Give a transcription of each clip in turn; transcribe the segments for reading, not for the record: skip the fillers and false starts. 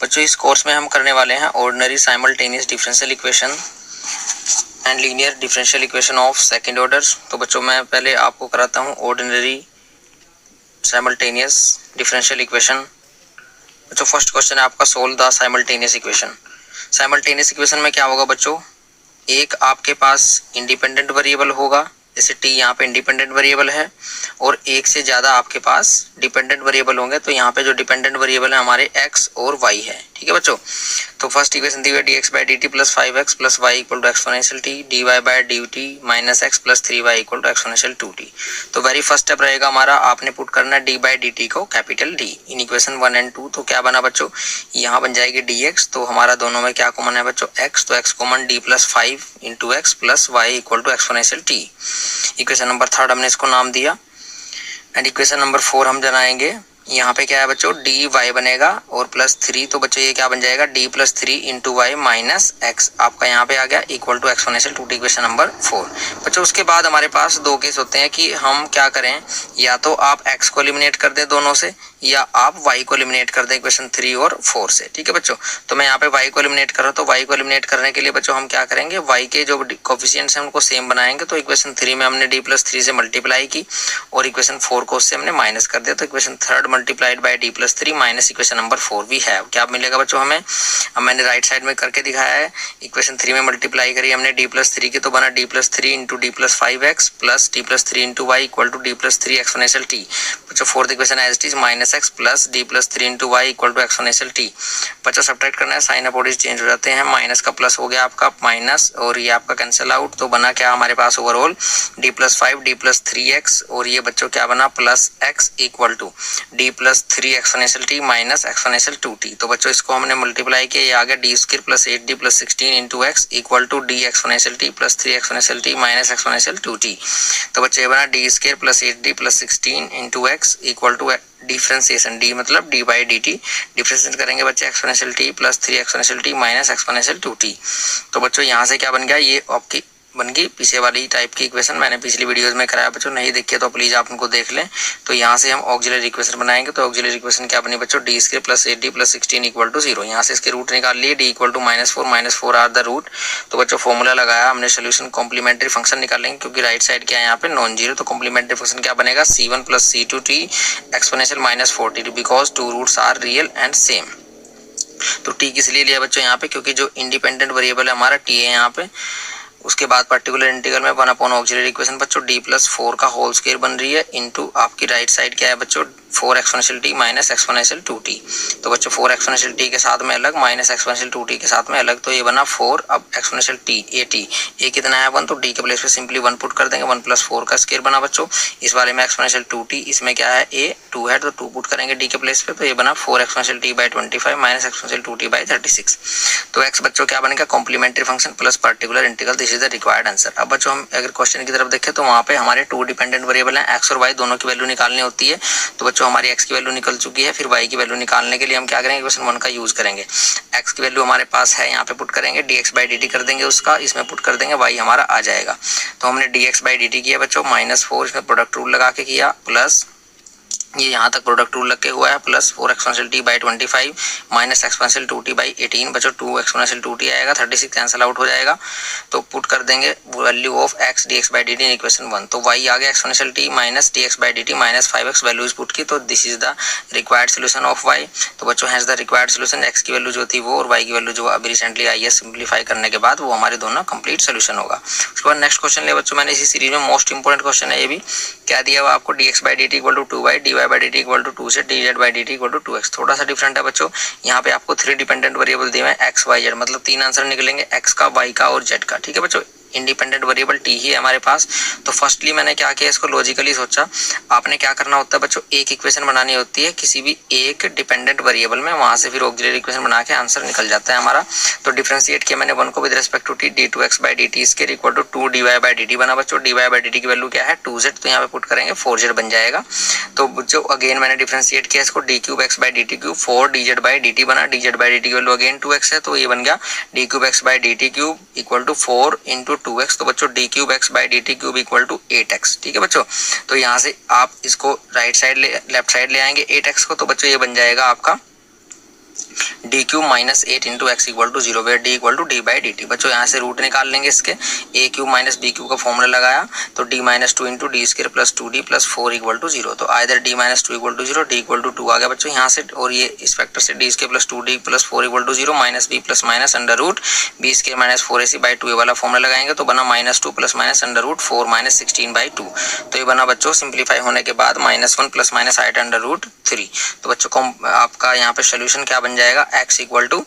बच्चों इस कोर्स में हम करने वाले हैं ordinary simultaneous differential equation and linear differential equation of second order. तो बच्चों मैं पहले आपको कराता हूँ ऑर्डिनरी साइमल्टेनियस डिफरेंशियल इक्वेशन। बच्चों फर्स्ट क्वेश्चन है आपका, solve the simultaneous equation. Simultaneous equation में क्या होगा बच्चों, एक आपके पास इंडिपेंडेंट वेरिएबल होगा, जैसे टी यहाँ पे इंडिपेंडेंट वेरिएबल है, और एक से ज्यादा आपके पास डिपेंडेंट वेरिएबल होंगे। तो यहाँ पे जो डिपेंडेंट वेरिएबल है हमारे x और y है। ठीक है बच्चों, तो फर्स्ट इक्वेशन दी हुई है dx by D t plus 5x plus Y equal to exponential t, dy by D t minus x plus 3y equal to exponential 2t। तो वेरी फर्स्ट स्टेप रहेगा हमारा, आपने पुट करना है डी बाई डी टी को capital D in equation 1 and 2। तो क्या बना बच्चों, यहाँ बन जाएगी dx, तो हमारा दोनों में क्या कॉमन है बच्चों x, तो x common d plus 5 into x plus Y equal to exponential t। Equation number 3 हमने इसको नाम दिया। एंड इक्वेशन नंबर 4 हम जनाएंगे, यहाँ पे क्या है बच्चों डी वाई बनेगा और प्लस 3, तो बच्चों ये क्या बन जाएगा d plus 3 into y minus x, आपका यहाँ पे आ गया equal to exponential 2t। Equation number 4। बच्चों उसके बाद हमारे पास दो केस होते हैं कि हम क्या करें, या तो आप x को एलिमिनेट कर दें दोनों से, या आप y को एलिमिनेट कर दें इक्वेशन 3 और 4 से। ठीक है बच्चों, तो मैं यहाँ पे y को एलिमिनेट कर रहा हूँ, तो y को एलिमिनेट करने के लिए बच्चों हम क्या करेंगे, y के जो कोफिशिएंट्स हैं उनको सेम बनाएंगे। तो इक्वेशन 3 में हमने d प्लस 3 से मल्टीप्लाई की और इक्वेशन 4 को उससे हमने माइनस कर दिया। तो equation 3 multiplied by d plus 3 minus equation number 4 वी है। क्या मिलेगा बच्चों हमें, अब मैंने राइट साइड में करके दिखाया है, इक्वेशन 3 में मल्टीप्लाई करी हमने d प्लस 3 की, तो बना d plus 3 into d plus 5x plus d plus 3 into y equal to d plus 3 exponential t। बच्चों fourth equation as it is minus x plus d plus 3 into y equal to exponential t। बच्चों subtract करना है, sign opposite change हो जाते हैं, minus का plus हो गया आपका माइनस, और ये आपका कैंसिल आउट, तो बना क्या हमारे पास overall d plus 5 d plus 3x, और ये बच्चों क्या बना plus x equal to d plus 3 exponential t minus exponential 2t। तो बच्चों इसको हमने मल्टीप्लाई किया, ये आ गया d square plus 8d plus 16 into x equal to d exponential t plus 3 exponential t minus exponential 2t। तो बच्चों ये बना d square plus 8d plus 16 into x equal to differentiation d मतलब d by D t, differentiate करेंगे बच्चे exponential t plus 3 exponential t minus exponential 2t। तो बच्चों यहाँ से क्या बन गया, ये आपकी बन गई पीछे वाली टाइप की इक्वेशन, मैंने पिछली वीडियोस में कराया बच्चों, नहीं देखिए तो प्लीज आप उनको देख लें। तो यहाँ से हम ऑक्सिलरी इक्वेशन बनाएंगे, तो ऑक्सिलरी इक्वेशन क्या बनी बच्चों, d square plus 8d plus 16 equal to 0। यहाँ से इसके रूट निकाल लिए, d equal to minus 4 are the root. तो बच्चों फॉर्मूला लगाया हमने, सोल्यूशन कॉम्प्लीमेंट्री फंक्शन निकालेंगे क्योंकि राइट साइड क्या है यहाँ पे नॉन जीरो, तो कॉम्प्लीमेंट्री फंक्शन क्या बनेगा c1 plus c2t exponential minus 4t because two roots are real and same. तो t किस लिए लिया बच्चों यहाँ पे, क्योंकि जो इंडिपेंडेंट वेरिएबल है हमारा t है यहाँ पे। उसके बाद पर्टिकुलर इंटीग्रल में 1 अपॉन ऑक्सिलरी इक्वेशन बच्चों d प्लस 4 का होल स्क्वायर बन रही है इंटू आपकी राइट साइड क्या है बच्चों 4 exponential t minus exponential 2t। तो बच्चों 4 एक्सपोनेंशियल t के साथ में अलग माइनस एक्सपोनेंशियल 2t के साथ में अलग, तो ये बना 4। अब एक्सपोनेंशियल t a कितना है 1, तो d के प्लेस पे सिंपली 1 पुट कर देंगे, 1 प्लस 4 का स्क्वायर बना बच्चों। इस वाले में एक्सपोनेंशियल 2t, इसमें क्या है a 2 है, तो 2 पुट करेंगे d के प्लेस पे, तो ये बना 4 exponential t by 25 minus exponential 2t by 36। तो x बच्चों क्या बनेगा complementary function plus particular integral, this is the required answer. अब बच्चों हम अगर क्वेश्चन की तरफ देखें तो वहाँ पे हमारे 2 डिपेंडेंट वेरिएबल हैं, x और y दोनों की वैल्यू निकालनी होती है। तो बच्चों हमारी x की वैल्यू निकल चुकी है, फिर y की वैल्यू निकालने के लिए हम क्या करेंगे इक्वेशन 1 का यूज करेंगे। x की वैल्यू हमारे पास है, यहाँ पे पुट करेंगे dx बाई dt कर देंगे उसका, इसमें पुट कर देंगे y हमारा आ जाएगा। तो हमने dx बाई dt किया बच्चों -4, इसमें प्रोडक्ट रूल लगा के किया, प्लस ये यहाँ तक प्रोडक्ट रूल लग के हुआ है, plus 4 exponential t by 25 minus exponential 2t by 18 बच्चों 2 एक्सपोनेंशियल 2t आएगा, 36 कैंसिल आउट हो जाएगा। तो पुट कर देंगे value of x dx by dt in equation 1। तो y आ गया exponential t minus dx by dt minus 5x value is put की, तो this is the required solution of y। तो बच्चों has the required solution, x की value जो थी वो और y की वैल्यू जो अभी रिसेंटली आई है सिंप्लीफाई करने के बाद वो हमारे दोनों कंप्लीट सोल्यूशन होगा। उसके बाद नेक्स्ट क्वेश्चन ले बच्चों, मैंने इसी सीरीज में मोस्ट इंपोर्टेंट क्वेश्चन है ये भी, क्या दिया हुआ आपको dx by dt equal to 2y, dy by dt equal to 2 से dz by dt equal to 2x। थोड़ा सा डिफरेंट है बच्चों, यहाँ पे आपको 3 डिपेंडेंट वेरिएबल दिए हैं x y z, मतलब 3 आंसर निकलेंगे x का, y का और z का। ठीक है बच्चों, इंडिपेंडेंट वेरिएबल t ही है हमारे पास। तो फर्स्टली मैंने क्या किया, इसको लॉजिकली सोचा। आपने क्या करना होता है बच्चों, एक इक्वेशन बनानी होती है किसी भी एक डिपेंडेंट वेरिएबल में, वहां से फिर ऑक्सिलरी इक्वेशन बना के आंसर निकल जाता है हमारा। तो डिफरेंशिएट किया मैंने 1 को with respect to t, d2x by dt square equal to 2 dy by dt बना बच्चों। dy बाई dt की वैल्यू क्या है 2z, तो यहाँ पे पुट करेंगे 4z बन जाएगा। तो बच्चों अगेन मैंने डिफरेंशिएट किया इसको, d cube x by dt cube 4 dz by dt बना, dz बाई dt की वैल्यू अगेन 2x है, तो ये बन गया d cube x by dt cube equal to 4 into 2x, तो बच्चों D cube X by D T cube equal to 8x। ठीक है बच्चों, तो यहाँ से आप इसको राइट साइड लेफ्ट साइड ले आएंगे 8x को, तो बच्चों ये बन जाएगा आपका D cube minus 8 into X equal to 0, where D equal to D by D T. बच्चों यहाँ से रूट निकाल लेंगे इसके, A cube minus B cube का फॉर्मूला लगाया तो D minus 2 into D square plus 2d plus 4 equal to 0, तो either D minus 2 equal to 0, D equal to 2 आ गया बच्चों यहाँ से, और ये इस फैक्टर से D square plus 2d plus 4 equal to 0 minus B plus minus under root B square minus 4ac by 2 वाला फॉर्मूला लगाएंगे तो बना minus 2 plus minus under root 4 minus 16 by 2। तो ये बना बच्चों सिंप्लीफाई होने के बाद minus 1 plus minus 8 under root 3। तो बच्चों को आपका यहाँ पे सोल्यूशन क्या बन जाएगा, x इक्वल टू,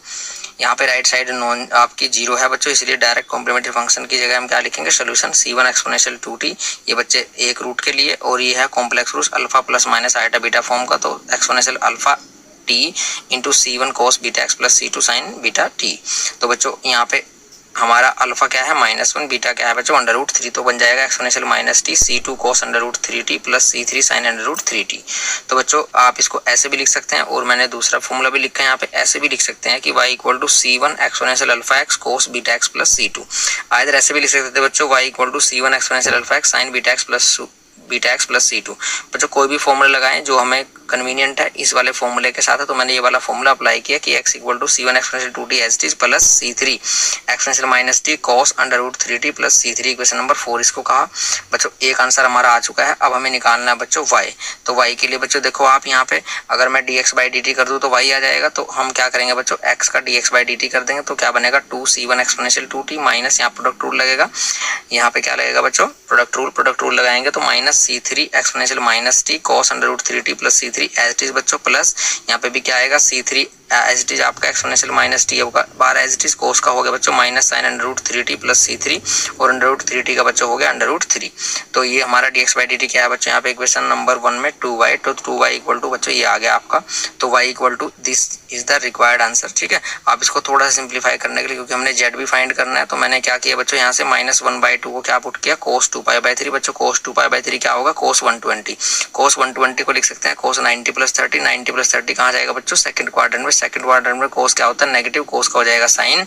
यहाँ पे राइट साइड नॉन आपकी 0 है बच्चों, इसलिए डायरेक्ट कॉम्प्लीमेंट्री फंक्शन की जगह हम क्या लिखेंगे, सोल्यूशन c1 एक्सपोनेंशियल 2t, ये बच्चे एक रूट के लिए, और ये है complex root alpha plus minus iota beta form का, तो exponential alpha t into c1 cos beta x plus c2 sine beta t। तो बच्चों यहाँ पे हमारा अल्फा क्या है -1, बीटा क्या है बच्चों अंडर रूट 3, तो बन जाएगा exponential minus T c2 cos under root 3t plus c3 sine under root 3t। तो बच्चों आप इसको ऐसे भी लिख सकते हैं, और मैंने दूसरा फॉर्मूला भी लिखा है यहाँ पे, ऐसे भी लिख सकते हैं कि y equal to c1 exponential alpha x cos beta x plus c2। Either ऐसे भी लिख सकते थे बच्चों y equal to c1 exponential alpha x sine beta x plus c2। बच्चों कोई भी फॉर्मूला लगाएं जो हमें कन्वीनियंट है इस वाले फॉर्मूले के साथ है, तो मैंने ये वाला फॉर्मूला अप्लाई किया कि x equal to c1 exponential 2t as T plus c3 exponential minus t cos under root 3t plus c3, equation number 4 इसको कहा। बच्चों एक आंसर हमारा आ चुका है, अब हमें निकालना है बच्चों y। तो y के लिए बच्चों देखो आप यहाँ पे अगर मैं dx बाई dt कर दूं तो y आ जाएगा, तो हम क्या करेंगे बच्चों x का dx बाई dt कर देंगे, तो क्या बनेगा 2c1 एक्सपोनेंशियल 2t माइनस यहाँ प्रोडक्ट रूल लगेगा, यहाँ पे क्या लगेगा बच्चों प्रोडक्ट रूल लगाएंगे तो minus c3 exponential minus t cos under root 3t plus c3 as it is बच्चों, प्लस यहाँ पे भी क्या आएगा c3 एज इट इज आपका एक्सपोनेंशियल माइनस टी होगा, बार एज इट इज कोस का हो गया बच्चों minus sine under root 3t plus c3, और अंडर रूट 3t का बच्चों हो गया अंडर रूट 3। तो ये हमारा dx बाई dt क्या है बच्चों, यहाँ पे इक्वेशन नंबर 1 में 2y, तो 2y इक्वल टू बच्चों ये आ गया आपका, तो y equal to this is the required answer. ठीक है, आप इसको थोड़ा सा सिंप्लीफाई करने के लिए, क्योंकि हमने z भी फाइंड करना है, तो मैंने क्या किया बच्चों यहाँ से -1/2 को क्या पुट किया cos 2π/3। बच्चों cos 2π/3 क्या होगा cos 120 को लिख सकते हैं cos 90 प्लस 30, 90 प्लस 30 कहाँ जाएगा बच्चों सेकंड क्वाड्रेंट में cos क्या होता है नेगेटिव, cos का हो जाएगा साइन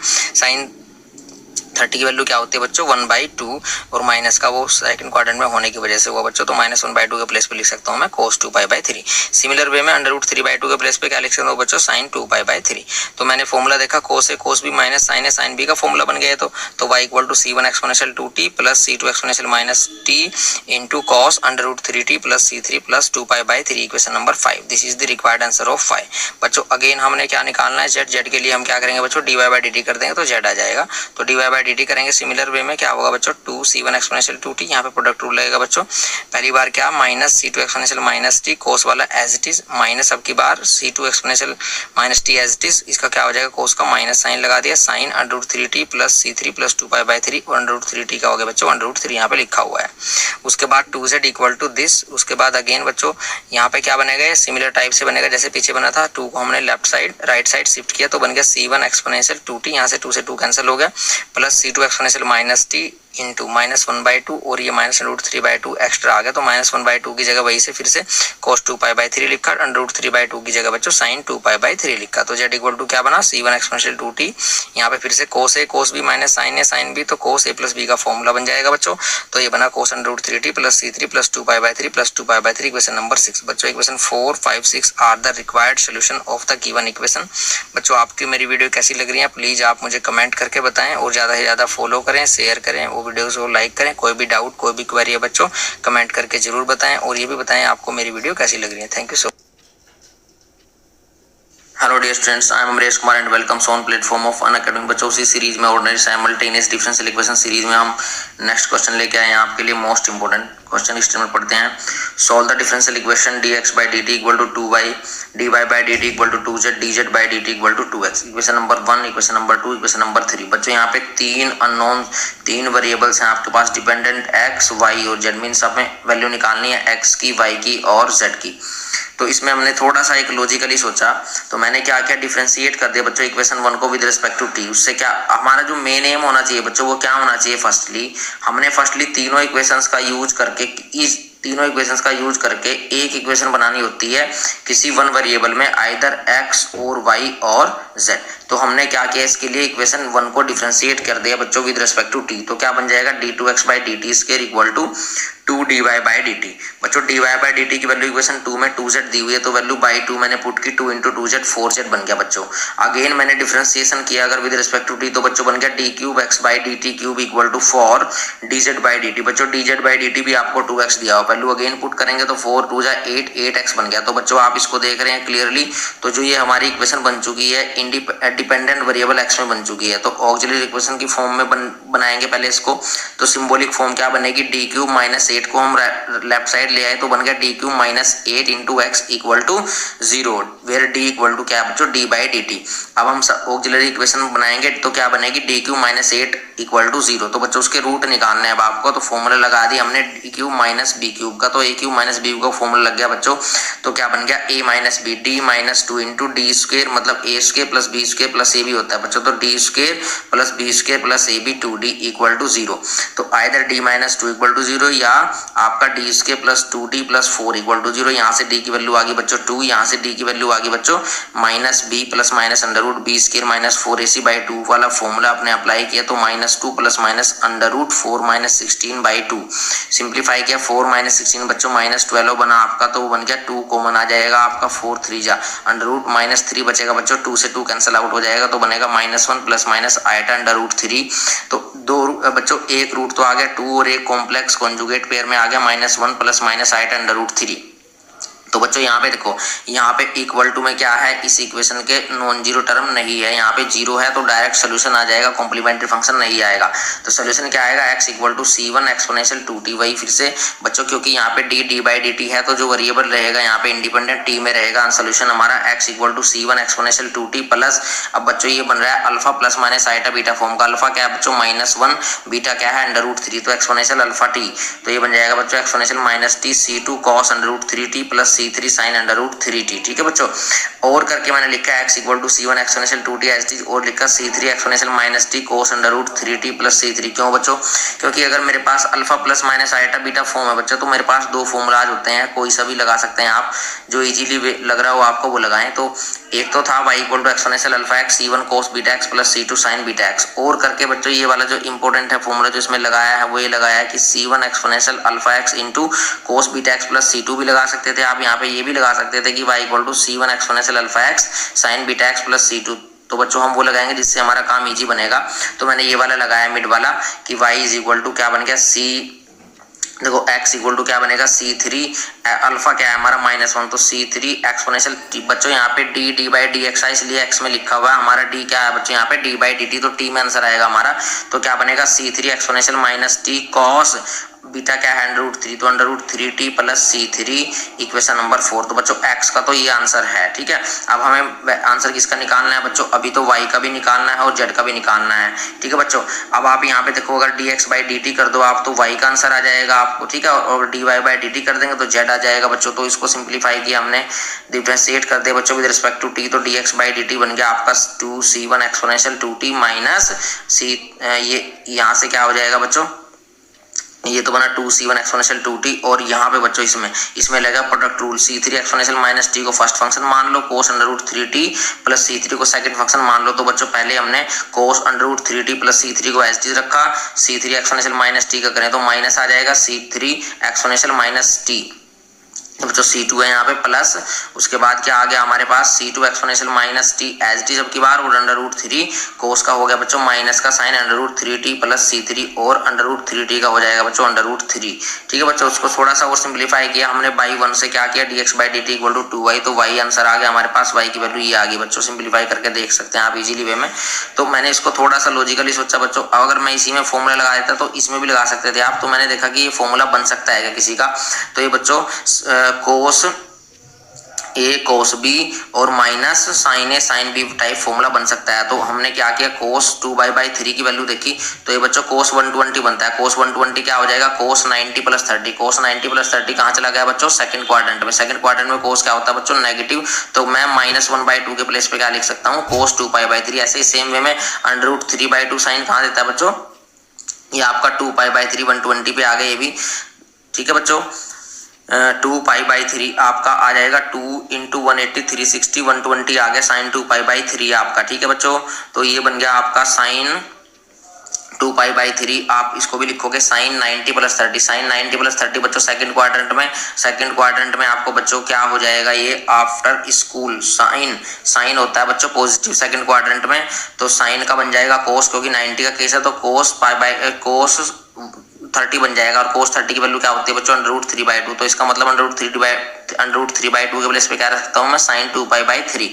30 की वैल्यू क्या होती है बच्चों 1/2, और माइनस का वो सेकंड क्वाड्रेंट में होने की वजह से हुआ बच्चों, तो -1/2 के प्लेस पे लिख सकता हूँ मैं cos 2π/3। सिमिलर वे में अंडर रूट 3/2 के प्लेस पे क्या लिख सकता हूँ बच्चों sin 2π/3। तो मैंने फॉर्मूला देखा cos b minus sin b का फॉर्मूला बन गया, तो y equal to c1 exponential 2t plus c2 exponential minus t into cos under root 3t plus c3 plus 2π/3, equation number 5। This is the required answer of 5। बच्चों again हमने क्या निकालना है z के लिए हम क्या करेंगे बच्चों dy/dt कर देंगे तो z आ जाएगा, तो dy/dt करेंगे सिमिलर वे में क्या होगा बच्चों 2c1 एक्सपोनेंशियल 2t, यहाँ पे प्रोडक्ट रूल लगेगा बच्चों, पहली बार क्या minus c2 exponential minus t cos वाला एज इट इज, माइनस अब की बार c2 exponential minus t as it is, इसका क्या हो जाएगा cos का माइनस साइन लगा दिया sin under root 3t plus c3 plus 2π/3, और अंडर रूट 3t का हो गया बच्चों अंडर रूट 3 यहाँ पे लिखा हुआ है। उसके बाद 2z इक्वल टू दिस, उसके बाद अगेन बच्चों यहाँ पे क्या बनेगा, सिमिलर टाइप से बनेगा जैसे पीछे बना था, 2 को हमने left side right side shift किया तो बन गया c1 एक्सपोनेंशियल 2t, यहाँ से 2 से 2 कैंसिल हो गया, plus c2 exponential minus t into -1/2, और ये -√3/2 एक्स्ट्रा आ गया, तो -1/2 की जगह वही से फिर से cos 2π/3 लिखा, √3/2 की जगह बच्चों sin 2π/3 लिखा, तो z इक्वल टू क्या बना c1 एक्सपोनेंशियल 2t, यहाँ पे फिर से cos a cos b minus sin b, तो cos a प्लस b का फॉर्मूला बन जाएगा बच्चों, तो ये बना cos √3t plus c3 plus 2π/3 plus 2π/3, equation number 6। बच्चों equation 4, 5, 6 are the required solution of the given equation. बच्चों आपकी मेरी वीडियो कैसी लग रही है प्लीज आप मुझे कमेंट करके बताएं, और ज्यादा से ज्यादा फॉलो करें, शेयर करें, वीडियोस को लाइक करें। कोई भी डाउट कोई भी क्वेरी है बच्चों कमेंट करके जरूर बताएं, और ये भी बताएं आपको मेरी वीडियो कैसी लग रही है। Thank you so much. Hello dear students, I am Amresh Kumar and welcome on platform of Unacademy. बच्चों उसी सीरीज में ordinary simultaneous differential equation series में हम नेक्स्ट क्वेश्चन लेके आए हैं आपके लिए, मोस्ट इंपोर्टेंट क्वेश्चन। इस टाइम में पढ़ते हैं solve the differential equation dx/dt equal to 2y, dy/dt equal to 2z, dz/dt equal to 2x। Equation number 1, equation number 2, equation number 3। बच्चों यहाँ पे तीन वेरिएबल्स हैं आपके पास, डिपेंडेंट x, y और z, मीन्स हमें वैल्यू निकालनी है x की, y की और z की। तो इसमें हमने थोड़ा सा एक लॉजिकली सोचा, तो मैंने क्या किया डिफरेंशिएट कर दिया बच्चों इक्वेशन 1 को विद रिस्पेक्ट टू t। उससे क्या हमारा जो मेन एम होना चाहिए बच्चों वो क्या होना चाहिए, फर्स्टली तीनों इक्वेशंस का यूज करके, इस तीनों इक्वेशंस का यूज करके एक इक्वेशन बनानी होती है किसी वन वेरिएबल में, आइदर x और y और z। तो हमने क्या किया, इसके लिए इक्वेशन 1 को डिफरेंशिएट कर दिया बच्चों विद रिस्पेक्ट टू टी। तो क्या बन जाएगा, d2x/dt² इक्वल टू 2dy/dt। बच्चों dy/dt की वैल्यू इक्वेशन 2 में 2z दी हुई है, तो वैल्यू बाई 2 मैंने पुट की, 2 × 2z 4z बन गया बच्चों। अगेन मैंने डिफरेंशिएशन किया अगर विद रिस्पेक्ट टू टी, तो बच्चों बन गया d3x/dt³ इक्वल टू 4 dz/dt। बच्चों dz/dt भी आपको 2x दिया हुआ, वैल्यू अगेन पुट करेंगे तो 4 2 जा 8 8x बन गया। तो बच्चों आप इसको देख रहे हैं क्लियरली, तो जो ये हमारी इक्वेशन बन चुकी है डिपेंडेंट वेरिएबल x में बन चुकी है। तो ऑक्सिलरी इक्वेशन की फॉर्म में बनाएंगे पहले इसको। तो सिंबॉलिक फॉर्म क्या बनेगी, d³ - 8 को हम लेफ्ट साइड ले आए तो बन गया d³ - 8 × x equal to 0, where d equal to क्या बच्चों, d/dt। अब हम ऑक्सिलरी इक्वेशन बनाएंगे तो क्या बनेगी, d³ - 8 इक्वल टू 0। तो बच्चों उसके रूट निकालने हैं अब आपको, तो फॉर्मूला लगा दिया हमने d³ - b³ का, तो a³ - b³ का फॉर्मूला लग गया बच्चों। तो क्या बन गया, a - b d - 2 × d² मतलब a² + b² + ab होता है बच्चों। तो d² + b² + ab 2d equal to 0। तो आइदर d - 2 इक्वल टू 0 या आपका d² + 2d + 4 इक्वल टू 0। यहाँ से d की वैल्यू आ गई बच्चों 2, यहाँ से d की वैल्यू आ गई बच्चों -b + -√b² - 4ac/2 वाला फॉर्मूला आपने अप्लाई किया, तो -2 + -√4 - 16/2। सिंप्लीफाई किया 4 - 16 बच्चों -12 बना आपका, तो वो बन गया 2 कॉमन आ जाएगा आपका, 4 3 जा √-3 बचेगा बच्चों, 2 से 2 कैंसिल आउट हो जाएगा, तो बनेगा -1 + -i/√3। तो दो बच्चों एक रूट तो आ गया 2 और एक कॉम्प्लेक्स कॉन्जुगेट पेयर में आ गया -1 + -i/√3। तो बच्चों यहाँ पे देखो, यहाँ पे इक्वल टू में क्या है, इस इक्वेशन के नॉन जीरो टर्म नहीं है, यहाँ पे जीरो है तो डायरेक्ट सोल्यूशन आ जाएगा, कॉम्प्लीमेंट्री फंक्शन नहीं आएगा। तो सोल्यूशन क्या आएगा, x = c1 एक्सपोनेंशियल 2t। वही फिर से बच्चों क्योंकि यहाँ पे d/dt है तो जो वेरिएबल रहेगा यहाँ पे इंडिपेंडेंट t में रहेगा। सोल्यूशन हमारा x = c1 exponential 2t plus, अब बच्चों ये बन रहा है alpha plus minus iota beta form का। अल्फा क्या है बच्चों -1, बीटा क्या है √3, तो एक्सपोनेंशियल अल्फा t। तो ये बन जाएगा बच्चों exponential -t c2 cos √3t + c3 sin √3t। ठीक है बच्चों, और करके मैंने लिखा है x = c1 exponential 2t as T, और लिखा c3 exponential -t cos √3t + c3। क्यों बच्चों, क्योंकि अगर मेरे पास alpha plus minus iota beta form है बच्चों, तो मेरे पास दो फॉर्मूलाज होते हैं, कोई सा भी लगा सकते हैं आप, जो इजीली लग रहा हो आपको वो लगाएं। तो एक तो था y = exponential alpha x c1 cos beta x + c2 sin beta x, और करके बच्चों ये वाला जो इंपॉर्टेंट है फॉर्मूला जो इसमें लगाया है वो ये लगाया है कि c1 exponential alpha x * cos beta x + c2 भी लगा सकते थे आप। यहाँ पे ये भी लगा सकते थे कि y = c1 exponential alpha x sin beta x + c2। तो बच्चों हम वो लगाएंगे जिससे हमारा काम इजी बनेगा। तो मैंने ये वाला लगाया मिड वाला कि y = क्या बन गया, देखो x = क्या बनेगा c3, अल्फा क्या है हमारा -1, तो c3 एक्सपोनेंशियल बच्चों यहाँ पे d/dx है इसलिए x में लिखा हुआ है, हमारा d क्या है बच्चों यहाँ पे d/dt, तो t में आंसर आएगा हमारा। तो क्या बनेगा c3 exponential -t cos beta क्या है √3, तो √3t + c3 इक्वेशन नंबर 4। तो बच्चों x का तो ये आंसर है। ठीक है, अब हमें आंसर किसका निकालना है बच्चों, अभी तो y का भी निकालना है और z का भी निकालना है। ठीक है बच्चों, अब आप यहाँ पे देखो अगर dx/dt कर दो आप तो y का आंसर आ जाएगा आपको। ठीक है, और dy/dt कर देंगे तो z आ जाएगा बच्चों। तो इसको सिंप्लीफाई किया हमने, डिफरेंशिएट कर दिया बच्चों विद रिस्पेक्ट टू t, तो dx/dt बन गया आपका 2c1 exponential 2t minus c, ये यहाँ से क्या हो जाएगा बच्चों, ये तो बना 2c1 एक्सपोनेंशियल 2t, और यहाँ पे बच्चों इसमें लगा product rule, c3 exponential -t को फर्स्ट फंक्शन मान लो, cos √3t + c3 को सेकंड फंक्शन मान लो। तो बच्चों पहले हमने cos √3t + c3 को एज टी रखा, c3 एक्सपोनेंशियल -t का करें तो माइनस आ जाएगा c3 एक्सपोनेंशियल -t, बच्चों c2 है यहाँ पे प्लस, उसके बाद क्या आ गया हमारे पास c2 exponential -t as T जब की बार, और √3 कोस का हो गया बच्चों माइनस का साइन √3t + c3, और √3t का हो जाएगा बच्चों √3। ठीक है बच्चों, उसको थोड़ा सा और सिंप्लीफाई किया हमने, बाई 1 से क्या किया dx/dt = 2y, तो y आंसर आ गया हमारे पास, y की वैल्यू ये आ गई बच्चों। सिंप्लीफाई करके देख सकते हैं आप इजीली वे में। तो मैंने इसको थोड़ा सा लॉजिकली सोचा बच्चों, अगर मैं इसी में फॉर्मूला लगा देता तो इसमें भी लगा सकते थे आप, तो मैंने देखा कि ये फॉर्मूला बन सकता है किसी का। तो ये बच्चों कोस a cos b और minus sine a sine b type formula बन सकता है। तो हमने क्या किया, cos 2y/3 की वैल्यू देखी, तो ये बच्चों cos 120 बनता है। cos 120 क्या हो जाएगा, cos 90 + 30। cos 90 + 30 कहाँ चला गया बच्चों, सेकंड क्वाड्रेंट में। सेकंड क्वाड्रेंट में cos क्या होता है बच्चों, नेगेटिव, तो मैं -1/2 के प्लेस पे क्या लिख सकता हूँ, cos 2π/3। ऐसे ही सेम वे में √3/2 साइन कहाँ देता है बच्चों, ये आपका 2π/3 120 पे आ गया ये भी। ठीक है बच्चों, 2 पाई/3 आपका आ जाएगा 2 इंटू 180 360 120 आ गया साइन 2 पाई/3 आपका। ठीक है बच्चों, तो ये बन गया आपका साइन 2 पाई/3। आप इसको भी लिखोगे साइन 90 + 30। साइन 90 + 30 बच्चों सेकंड क्वाड्रेंट में आपको बच्चों क्या हो जाएगा, ये आफ्टर स्कूल साइन होता है बच्चों पॉजिटिव सेकंड क्वाड्रेंट में, तो साइन का बन जाएगा कोस, क्योंकि 90 का केस है तो कोस 30 बन जाएगा। और कोस 30 की वैल्यू क्या होती है बच्चों, √3/2। तो इसका मतलब √3/2 के प्लेस पे क्या रख सकता हूँ मैं, साइन 2 पाई/3।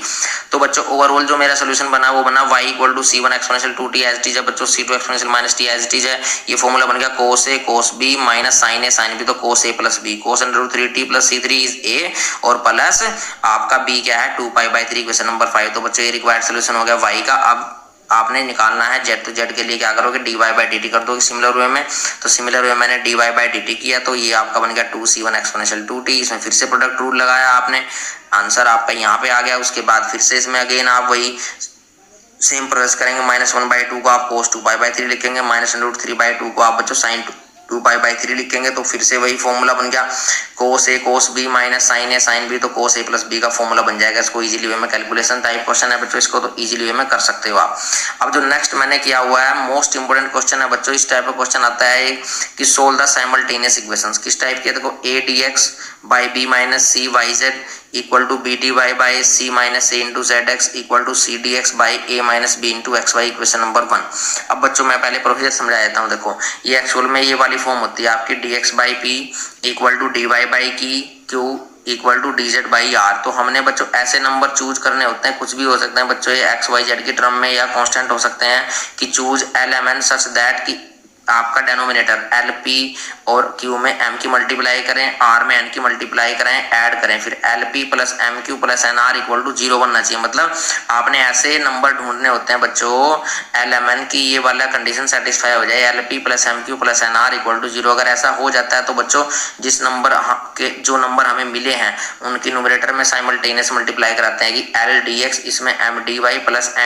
तो बच्चों ओवरऑल जो मेरा सोल्यूशन बना वो बना y = C1 exponential 2t as it is है बच्चों, C2 exponential -t as it is है। ये फॉर्मूला बन गया cos A cos B minus sin A sin B, तो cos A + B cos √3t + C3 is A और plus आपका B क्या है 2 पाई/3 क्वेश्चन नंबर 5। तो बच्चों ये रिक्वायर्ड सोल्यूशन हो गया y का। अब आपने निकालना है z, तो z के लिए क्या करोगे, dy/dt कर दोगे सिमिलर वे में। तो सिमिलर वे मैंने dy/dt किया, तो ये आपका बन गया 2C1 एक्सपोनेंशियल 2t। इसमें फिर से प्रोडक्ट रूल लगाया आपने, आंसर आपका यहाँ पे आ गया। उसके बाद फिर से इसमें अगेन आप वही सेम प्रोसेस करेंगे, -1/2 को आप cos 2 पाई/3 लिखेंगे, -√3/2 को आप बच्चों sin 2 पाई/3 लिखेंगे। तो फिर से वही फॉर्मूला बन गया cos A cos B minus sin A sin B, तो cos A + B का फॉर्मूला बन जाएगा। इसको इजीली वे में, कैलकुलेशन टाइप क्वेश्चन है बच्चों, इसको तो इजीली वे में कर सकते हो आप। अब जो नेक्स्ट मैंने किया हुआ है मोस्ट इंपोर्टेंट क्वेश्चन है बच्चों, इस टाइप का क्वेश्चन आता है कि सोल्व द साइमल्टेनियस इक्वेशंस। किस टाइप के, देखो A dx/B - C yz = B dy/C - A × zx = C dx/A - B × xy, equation number 1। अब बच्चों मैं पहले प्रोसीजर समझा देता हूँ। देखो ये एक्चुअल में ये वाली फॉर्म होती है आपकी dx/P = dy/Q = dz/r। तो हमने बच्चों ऐसे नंबर चूज करने होते हैं, कुछ भी हो सकते हैं बच्चों, ये x y z की टर्म में या कांस्टेंट हो सकते हैं, कि चूज LMN सच दैट कि आपका डेनोमिनेटर LP और Q में M की मल्टीप्लाई करें, R में N की मल्टीप्लाई करें, ऐड करें, फिर LP + MQ + NR = 0 बनना चाहिए। मतलब आपने ऐसे नंबर ढूंढने होते हैं बच्चों LMN की ये वाला कंडीशन सेटिस्फाई हो जाए, LP + MQ + NR = 0। अगर ऐसा हो जाता है तो बच्चों जिस नंबर के जो नंबर हमें मिले हैं उनकी न्यूमरेटर में साइमल्टेनियस मल्टीप्लाई कराते हैं कि L dx इसमें M dy +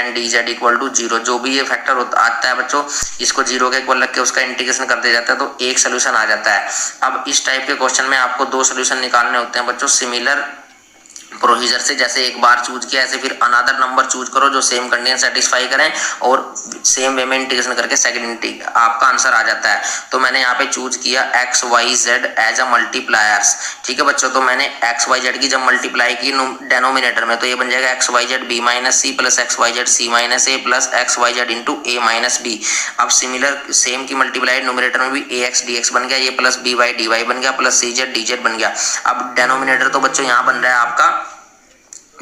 N dz = 0। जो भी ये फैक्टर आता है बच्चों इसको 0 के इक्वल रख के उसका इंटीग्रेशन कर दिया जाता है, तो एक सोल्यूशन आ जाता है। अब इस टाइप के क्वेश्चन में आपको 2 सोल्यूशन निकालने होते हैं बच्चों सिमिलर प्रोसीजर से। जैसे एक बार चूज किया ऐसे फिर अनदर नंबर चूज करो जो सेम कंडीशन सेटिस्फाई करें और सेम वे में इंटीग्रेशन करके सेकंड आपका आंसर आ जाता है। तो मैंने यहाँ पे चूज किया x y z as a multipliers. ठीक है बच्चों, तो मैंने x y z की जब मल्टीप्लाई की डेनोमिनेटर में, तो ये बन जाएगा x y z b - c + x y z c - a + x y z × a - b। अब सिमिलर सेम की मल्टीप्लाई न्यूमरेटर में भी ax dx बन गया, ये प्लस by dy बन गया, प्लस c z dz बन गया। अब डेनोमिनेटर तो बच्चों यहाँ बन रहा है आपका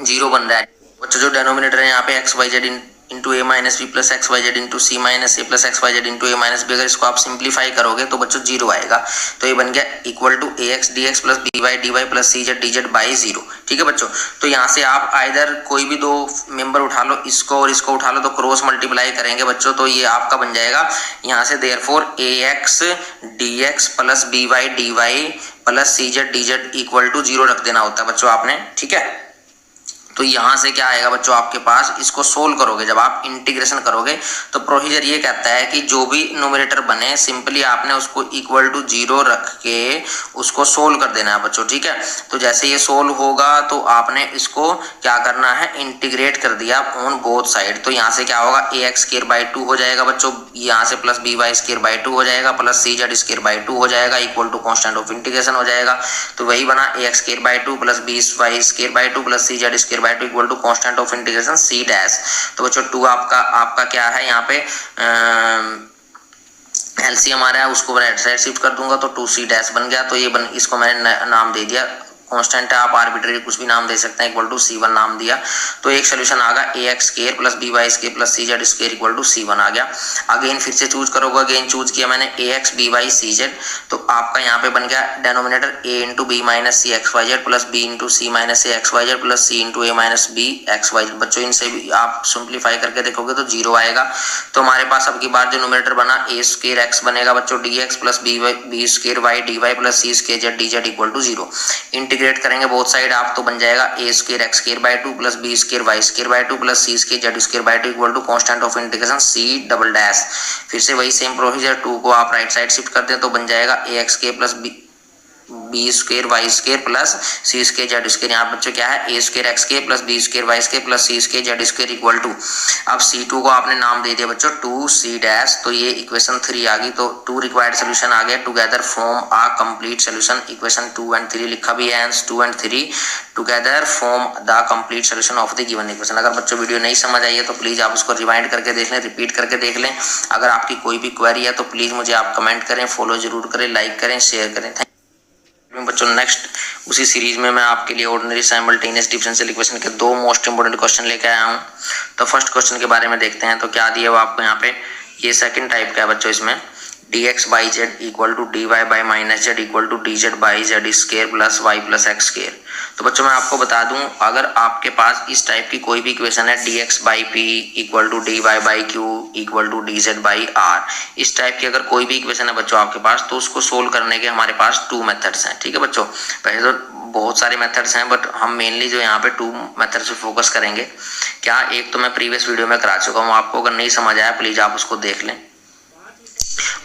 0 बन रहा है बच्चों। जो डेनोमिनेटर है यहाँ पे x y z into a - b + x y z × c - a + x y z × a - b, अगर इसको आप सिंप्लीफाई करोगे तो बच्चों 0 आएगा। तो ये बन गया = ax dx + by dy + c z dz/0। ठीक है बच्चों, तो यहाँ से आप आइदर कोई भी 2 मेंबर उठा लो, इसको और इसको उठा लो, तो क्रॉस मल्टीप्लाई करेंगे बच्चों, तो ये आपका बन जाएगा यहाँ से therefore ax dx + by dy + c z dz = 0 रख देना होता है बच्चों आपने। ठीक है, तो यहां से क्या आएगा बच्चों आपके पास, इसको सोल्व करोगे जब आप इंटीग्रेशन करोगे तो प्रोसीजर ये कहता है कि जो भी न्यूमरेटर बने सिंपली आपने उसको = 0 रख के उसको सोल्व कर देना है बच्चों। ठीक है, तो जैसे ये सोल्व होगा तो आपने इसको क्या करना है, इंटीग्रेट कर दिया ऑन बोथ साइड। तो यहाँ से क्या होगा, ax² 2 हो जाएगा बच्चों, यहाँ से प्लस by² 2 हो जाएगा, प्लस cz² 2 हो जाएगा, equal to constant of integration हो जाएगा। तो वही बना ax² 2 plus by² 2 plus cz² 2 equal to constant of integration c dash. तो बच्चों 2 आपका क्या है यहाँ पे एलसीएम आ रहा है, उसको राइट साइड शिफ्ट कर दूंगा तो 2c डैश बन गया। तो ये इसको मैंने नाम दे दिया, कांस्टेंट है आप आर्बिट्रेरी कुछ भी नाम दे सकते हैं, = c1 नाम दिया। तो एक सोल्यूशन आ गया ax² + by² + cz² = c1 आ गया। अगेन फिर से चूज करोगे, अगेन चूज किया मैंने ax by cz, तो आपका यहाँ पे बन गया denominator a × b - c xyz + b × c - a xyz + c × a - b xyz। बच्चों इनसे भी आप सिंप्लीफाई करके देखोगे तो 0 आएगा। तो हमारे पास अब की बार जो न्यूमरेटर बना a² x बनेगा बच्चों dx + b² y dy + c² z dz = 0। Integrate करेंगे बोथ साइड आप, तो बन जाएगा a² x² 2 + b² y² 2 + c² z² 2 equal to constant of integration c double dash. फिर से वही सेम प्रोसीजर, 2 को आप राइट साइड शिफ्ट कर दें तो बन जाएगा ax² + b b square y square plus c square z square. यहाँ बच्चों क्या है ए स्क्र एक्स के plus b square y square plus c square z square equal to, अब C2 को आपने नाम दे दिया बच्चों 2C डैश, तो ये इक्वेशन 3 आ गई, तो 2 रिक्वायर्ड सोल्यूशन आ गया, टुगेदर फॉर्म आ कंप्लीट सोल्यूशन। इक्वेशन 2 एंड 3 लिखा भी है, 2 and 3 together form the complete solution of the given equation. अगर बच्चों वीडियो नहीं समझ आई है तो प्लीज आप उसको रिवाइंड करके देख लें, रिपीट करके देख लें। अगर आपकी कोई भी क्वेरी है तो प्लीज मुझे आप कमेंट करें, फॉलो जरूर करें, लाइक करें, शेयर करें। बच्चों नेक्स्ट उसी सीरीज में मैं आपके लिए ऑर्डिनरी साइमल्टेनियस डिफरेंशियल इक्वेशन के 2 मोस्ट इंपोर्टेंट क्वेश्चन लेके आया हूं। तो फर्स्ट क्वेश्चन के बारे में देखते हैं। तो क्या दिया हुआ आपको यहाँ पे, ये सेकंड टाइप का है बच्चों, इसमें dx by Z equal to dy by minus Z equal to dz by Z square plus y plus X square. तो बच्चों मैं आपको बता दूं, अगर आपके पास इस टाइप की कोई भी इक्वेशन है dx by P equal to dy by Q equal to dz by R, इस टाइप की अगर कोई भी इक्वेशन है बच्चों आपके पास, तो उसको सोल्व करने के हमारे पास 2 मेथड्स हैं। ठीक है बच्चों, पहले तो बहुत सारे मेथड्स हैं बट हम मेनली जो यहाँ पे 2 मेथड से फोकस करेंगे। क्या, एक तो मैं प्रीवियस वीडियो में करा चुका हूँ आपको, अगर नहीं समझ आया प्लीज आप उसको देख लें।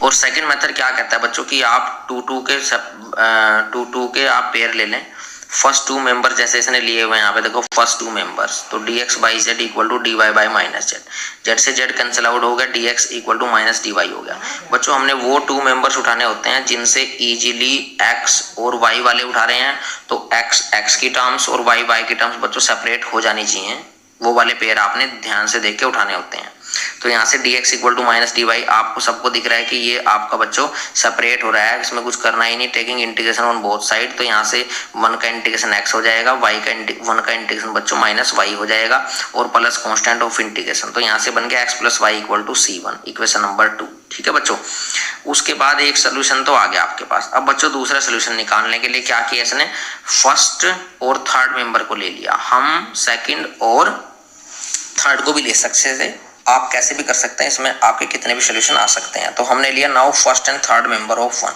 और सेकंड मेथड क्या कहता है बच्चों कि आप 2 के आप पेयर ले लें, फर्स्ट 2 मेंबर जैसे इसने लिए हुए हैं यहाँ पे देखो, फर्स्ट 2 मेंबर्स, तो dx by Z equal to dy by minus Z, Z से जेड कैंसिल आउट हो गया, dx equal to minus dy हो गया। बच्चों हमने वो 2 मेंबर्स उठाने होते हैं जिनसे इजीली x और y वाले उठा रहे हैं, तो x की टर्म्स और y की टर्म्स बच्चों सेपरेट हो जानी चाहिए, वो वाले पेयर आपने ध्यान से देख के उठाने होते हैं। तो यहाँ से dx equal to minus D Y आपको सबको दिख रहा है कि ये आपका बच्चों सेपरेट हो रहा है, इसमें कुछ करना ही नहीं, taking integration on both side. तो यहाँ से 1 का इंटीग्रेशन x हो जाएगा, 1 का इंटीग्रेशन बच्चों माइनस y हो जाएगा और प्लस कांस्टेंट ऑफ इंटीग्रेशन, तो यहाँ से बन गया x plus Y equal to C1, equation number 2। ठीक है बच्चों, उसके बाद एक सोल्यूशन तो आ गया आपके पास। अब बच्चों दूसरा सोल्यूशन निकालने के लिए क्या किया इसने, फर्स्ट और थर्ड मेंबर को ले लिया, हम सेकंड और थर्ड को भी ले सकते थे, आप कैसे भी कर सकते हैं, इसमें आपके कितने भी सोल्यूशन आ सकते हैं। तो हमने लिया now first and third member of 1।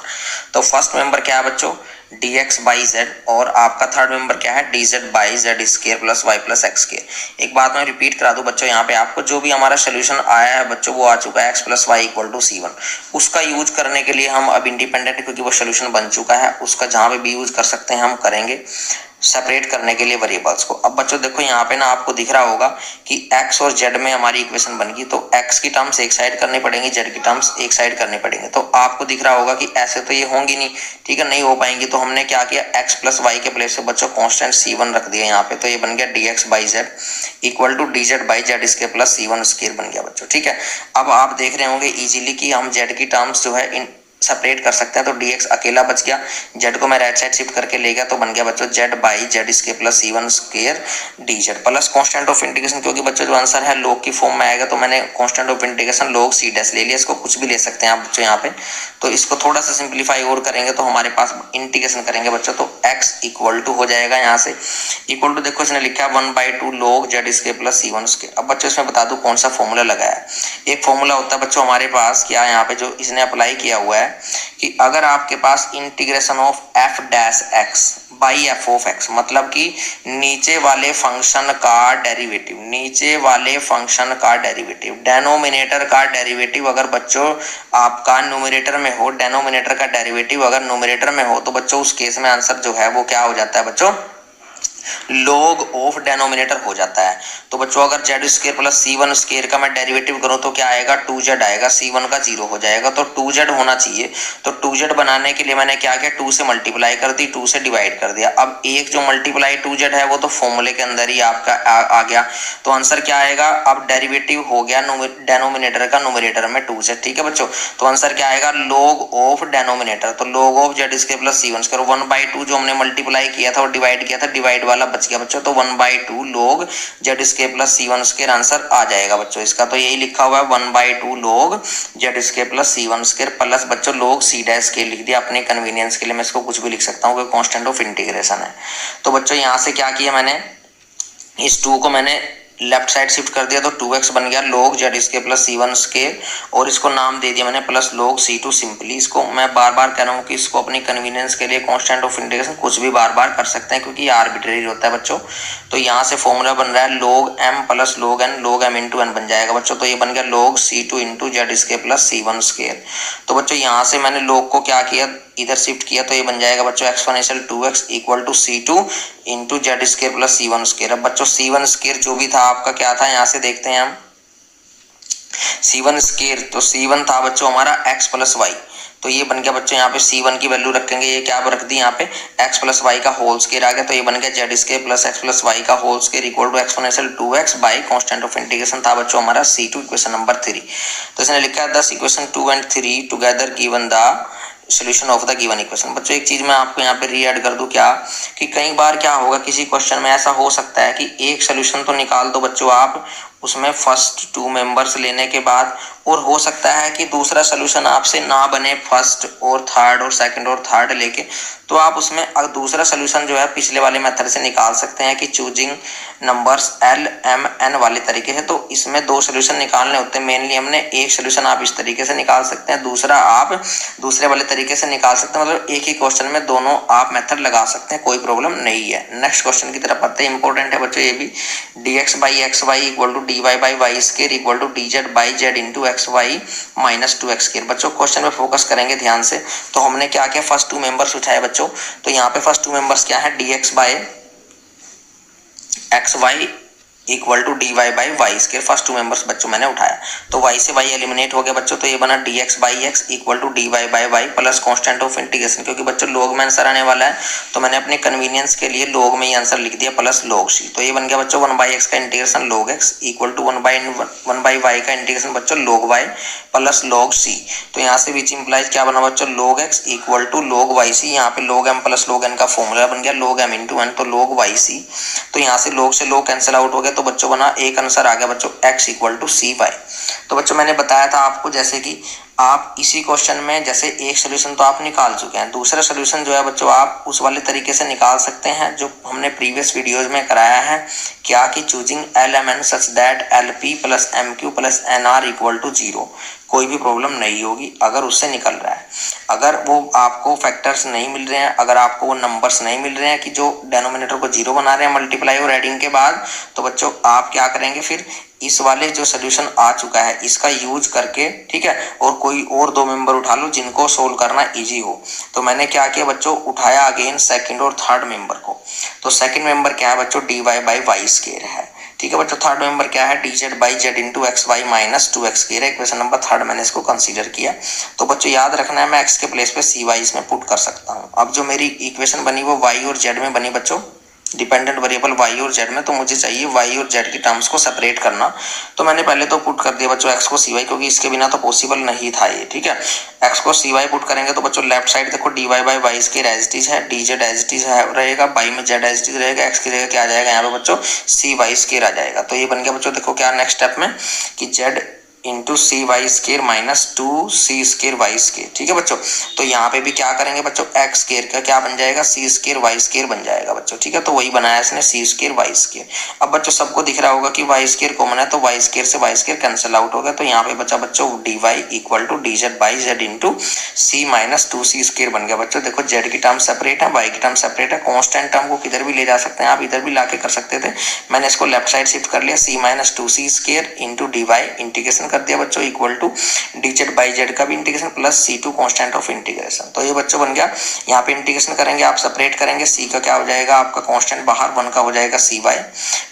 तो फर्स्ट मेंबर क्या है बच्चों, dx बाई जेड, और आपका थर्ड मेंबर क्या है, dz by Z square plus y plus X square. एक बात मैं रिपीट करा दूं बच्चों, यहाँ पे आपको जो भी हमारा सोल्यूशन आया है बच्चों वो आ चुका है x plus Y equal to C1, उसका यूज करने के लिए हम अब इंडिपेंडेंट, क्योंकि वो सोल्यूशन बन चुका है, उसका जहां पे भी यूज कर सकते हैं हम करेंगे सेपरेट करने के लिए वेरिएबल्स को। अब बच्चों देखो यहाँ पे ना आपको दिख रहा होगा कि x और z में हमारी इक्वेशन बन गई, तो x की टर्म्स एक साइड करनी पड़ेंगी, z की टर्म्स एक साइड करनी पड़ेंगे। तो आपको दिख रहा होगा कि ऐसे तो ये होंगी नहीं, ठीक है, नहीं हो पाएंगी, तो हमने क्या किया, x प्लस वाई के प्लेस से बच्चों कांस्टेंट C1 रख दिया यहाँ पे, तो ये बन गया dx by Z equal to dz by Z square plus C1 square बन गया बच्चों। ठीक है, अब आप देख रहे होंगे इजीली कि हम z की टर्म्स जो है इन सेपरेट कर सकते हैं, तो dx अकेला बच गया, z को मैं राइट साइड शिफ्ट करके ले गया, तो बन गया बच्चों z by Z square plus C1 square dz plus constant of integration, क्योंकि बच्चों जो आंसर है log की फॉर्म में आएगा, तो मैंने constant of integration log c dash ले लिया, इसको कुछ भी ले सकते हैं आप बच्चों यहाँ पे। तो इसको थोड़ा सा सिंप्लीफाई और करेंगे तो हमारे पास इंटीग्रेशन करेंगे बच्चों, तो x इक्वल टू हो जाएगा, यहाँ से इक्वल टू देखो इसने लिखा है 1/2 log z square plus C1 square. अब बच्चों इसमें बता दूं कौन सा फॉर्मूला लगाया है, एक फॉर्मूला होता है बच्चों हमारे पास, क्या यहाँ पे जो इसने अप्लाई किया हुआ है कि अगर आपके पास integration of f dash x by f of x, मतलब कि नीचे वाले फंक्शन का डेरिवेटिव, नीचे वाले फंक्शन का डेरिवेटिव, डेनोमिनेटर का डेरिवेटिव अगर बच्चों आपका न्यूमरेटर में हो, डेनोमिनेटर का डेरिवेटिव अगर न्यूमरेटर में हो, तो बच्चों उस केस में आंसर जो है वो क्या हो जाता है बच्चों, log ऑफ डेनोमिनेटर हो जाता है। तो बच्चों अगर z square plus C1 square का मैं डेरिवेटिव करूं तो क्या आएगा, 2z आएगा, C1 का 0 हो जाएगा, तो 2z होना चाहिए। तो 2z बनाने के लिए मैंने क्या किया, 2 से मल्टीप्लाई कर दी, 2 से डिवाइड कर दिया। अब एक जो मल्टीप्लाई 2z है वो तो फॉर्मूले के अंदर ही आपका आ गया, तो आंसर क्या आएगा, अब डेरिवेटिव हो गया डेनोमिनेटर का न्यूमरेटर में 2 से। ठीक है बच्चों, तो आंसर क्या आएगा, log ऑफ डेनोमिनेटर, तो log of z square plus C1 square 1/2 जो हमने मल्टीप्लाई किया था और डिवाइड किया था, डिवाइड वाला बच गया बच्चों, तो 1/2 log z square plus C1 square answer आ जाएगा बच्चों इसका। तो यही लिखा हुआ है 1/2 log z square plus C1 square plus बच्चों log c डैश के लिख दिया अपने कन्वीनियंस के लिए, मैं इसको कुछ भी लिख सकता हूँ क्योंकि कांस्टेंट ऑफ इंटीग्रेशन है। तो बच्चों यहाँ से क्या किया मैंने, इस 2 को मैंने लेफ्ट साइड शिफ्ट कर दिया, तो 2x बन गया log z square plus C1 square, और इसको नाम दे दिया मैंने प्लस log C2 सिंपली। इसको मैं बार बार कह रहा हूँ कि इसको अपनी कन्वीनियंस के लिए कांस्टेंट ऑफ इंटीग्रेशन कुछ भी बार बार कर सकते हैं क्योंकि ये आर्बिट्रेरी होता है बच्चों। तो यहाँ से फॉर्मूला बन रहा है log m plus log m into n बन जाएगा बच्चों, तो ये बन गया log C2 into z square plus C1 square. तो बच्चों यहाँ से मैंने log को क्या किया, इधर शिफ्ट किया तो ये बन जाएगा बच्चों exponential 2x equal to C2 into Z square plus C1 square. अब बच्चों C1 स्केयर जो भी था आपका क्या था, यहाँ से देखते हैं हम C1 स्केयर, तो C1 था बच्चों हमारा x प्लस वाई, तो ये बन गया बच्चों यहाँ पे C1 की वैल्यू रखेंगे, ये क्या रख दी यहाँ पे x प्लस वाई का होल स्केयर आ गया, तो ये बन गया z square plus x plus y का whole square equal to exponential 2x by constant of integration था बच्चों हमारा C2 इक्वेशन नंबर 3। तो इसने लिखा है दस equation 2 and 3 together given the solution of the given equation. बच्चों एक चीज मैं आपको यहाँ पे री ऐड कर दूं क्या, कि कई बार क्या होगा किसी क्वेश्चन में ऐसा हो सकता है कि एक सोल्यूशन तो निकाल दो बच्चों आप उसमें फर्स्ट 2 मेंबर्स लेने के बाद, और हो सकता है कि दूसरा सोल्यूशन आपसे ना बने फर्स्ट और थर्ड और सेकंड और थर्ड लेके, तो आप उसमें दूसरा सोल्यूशन जो है पिछले वाले मेथड से निकाल सकते हैं कि choosing numbers L M N वाले तरीके से। तो इसमें 2 सोल्यूशन निकालने होते हैं मेनली, हमने एक सोल्यूशन आप इस तरीके से निकाल सकते हैं, दूसरा आप दूसरे वाले तरीके से निकाल सकते हैं, मतलब एक ही क्वेश्चन में दोनों आप मेथड लगा सकते हैं, कोई प्रॉब्लम नहीं है। नेक्स्ट क्वेश्चन की तरफ आते हैं, इंपॉर्टेंट है बच्चों ये भी, dx by X Y equal to dy by Y square equal to dz by Z into X Y minus 2x square. बच्चों क्वेश्चन में फोकस करेंगे ध्यान से, तो हमने क्या किया फर्स्ट 2 मेंबर्स उठाए बच्चों, तो यहाँ पे फर्स्ट 2 मेंबर्स क्या है dx by X Y equal to dy by Y square, first 2 members बच्चों मैंने उठाया, तो y से y एलिमिनेट हो गया बच्चों, तो ये बना dx by X equal to dy by Y plus constant of integration, क्योंकि बच्चों लॉग में आंसर आने वाला है तो मैंने अपने कन्वीनियंस के लिए लॉग में ही आंसर लिख दिया प्लस लॉग c, तो ये बन गया बच्चों 1 बाई एक्स का integration log x equal to 1 by Y का इंटीग्रेशन बच्चों log y plus log c। तो यहाँ से विच इंप्लाइज क्या बना बच्चों log x equal to log Y C, यहाँ पे log m plus log n का फॉर्मूला बन गया लॉग m इंटू n, तो लॉग वाई सी, तो यहाँ से लॉग से लॉग कैंसिल आउट हो गया, तो बच्चों बना एक आंसर आ गया बच्चों x equal to C Y. तो बच्चों मैंने बताया था आपको जैसे कि आप इसी क्वेश्चन में जैसे एक सोल्यूशन तो आप निकाल चुके हैं, दूसरा सोल्यूशन जो है बच्चों आप उस वाले तरीके से निकाल सकते हैं जो हमने प्रीवियस वीडियोज में कराया है, क्या कि choosing LMN such that LP plus MQ plus NR equal to 0, कोई भी प्रॉब्लम नहीं होगी अगर उससे निकल रहा है। अगर वो आपको फैक्टर्स नहीं मिल रहे हैं, अगर आपको वो नंबर्स नहीं मिल रहे हैं कि जो डिनोमिनेटर को 0 बना रहे हैं मल्टीप्लाई और एडिंग के बाद, तो बच्चों आप क्या करेंगे फिर इस वाले जो सोल्यूशन आ चुका है इसका यूज करके, ठीक है, और कोई और 2 मेंबर उठा लो जिनको सोल्व करना इजी हो। तो मैंने क्या किया बच्चों उठाया अगेन सेकंड और थर्ड मेंबर को, तो सेकंड मेंबर क्या है बच्चों dy बाई वाई स्केयर है, ठीक है बच्चों। थर्ड मेंबर क्या है dz by Z into X Y minus 2x square है, इक्वेशन नंबर 3 मैंने इसको कंसीडर किया। तो बच्चों याद रखना है मैं x के प्लेस पे cy इसमें पुट कर सकता हूँ। अब जो मेरी इक्वेशन बनी वो y और z में बनी बच्चों, डिपेंडेंट वेरिएबल y और z में, तो मुझे चाहिए y और z की टर्म्स को सेपरेट करना, तो मैंने पहले तो पुट कर दिया बच्चों x को cy, क्योंकि इसके बिना तो पॉसिबल नहीं था ये, ठीक है। x को cy पुट करेंगे तो बच्चों लेफ्ट साइड देखो dy by Y square as it is है, dz एज इट इज है रहेगा, y में z एज इट इज रहेगा, x की जगह क्या आ जाएगा यहाँ पे बच्चों cy स्केयर आ जाएगा। तो ये बन गया बच्चों देखो क्या नेक्स्ट स्टेप में कि z into c y square minus 2c square y square, ठीक है बच्चों। तो यहाँ पे भी क्या करेंगे बच्चों x स्केयर का क्या बन जाएगा c स्केयर वाई स्केयर बन जाएगा बच्चों, ठीक है। तो वही बनाया इसने c स्केयर वाई स्केयर। अब बच्चों सबको दिख रहा होगा कि y स्केयर कॉमन है, तो y स्केयर से y स्केयर कैंसिल आउट हो गया, तो यहाँ पे बचा बच्चों dy equal to dz by Z into c minus 2c square बन गया बच्चों। देखो z की टर्म सेपरेट है, y की टर्म सेपरेट है, कॉन्स्टेंट टर्म को किधर भी ले जा सकते हैं आप, इधर भी लाके कर सकते थे, मैंने इसको लेफ्ट साइड शिफ्ट कर लिया, c minus 2c square into dy integration कर दिया बच्चों equal to dz by Z का भी integration plus c2 constant of integration. तो ये बच्चों बन गया, यहाँ पे इंटीग्रेशन करेंगे आप सेपरेट करेंगे, c का क्या हो जाएगा आपका कांस्टेंट बाहर 1 का हो जाएगा cy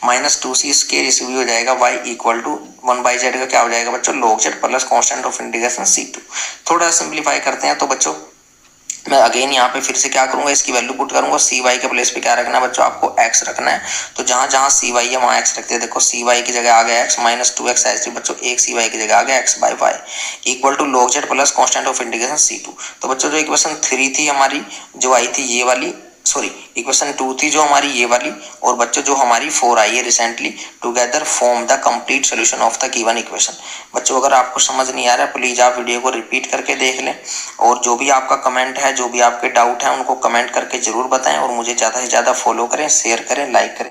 माइनस 2c स्केयर इस भी हो जाएगा y equal to 1 by Z का क्या हो जाएगा बच्चों log z plus constant of integration c2। थोड़ा सिंप्लीफाई करते हैं, तो बच्चों मैं अगेन यहाँ पे फिर से क्या करूंगा इसकी वैल्यू पुट करूंगा, cy के प्लेस पे क्या रखना है बच्चों आपको x रखना है, तो जहां जहां cy है वहां x रखते हैं। देखो cy की जगह आ गया x माइनस 2x एच बच्चों, एक cy की जगह आ गया x by Y equal to log z plus constant of integration c2। तो बच्चों जो इक्वेशन 3 थी हमारी जो आई थी ये वाली, सॉरी इक्वेशन 2 थी जो हमारी ये वाली, और बच्चों जो हमारी 4 आई है recently, together form the complete solution of the given equation. बच्चों अगर आपको समझ नहीं आ रहा है प्लीज आप वीडियो को रिपीट करके देख लें, और जो भी आपका कमेंट है जो भी आपके डाउट है उनको कमेंट करके जरूर बताएं, और मुझे ज़्यादा से ज़्यादा फॉलो करें, शेयर करें, लाइक करें।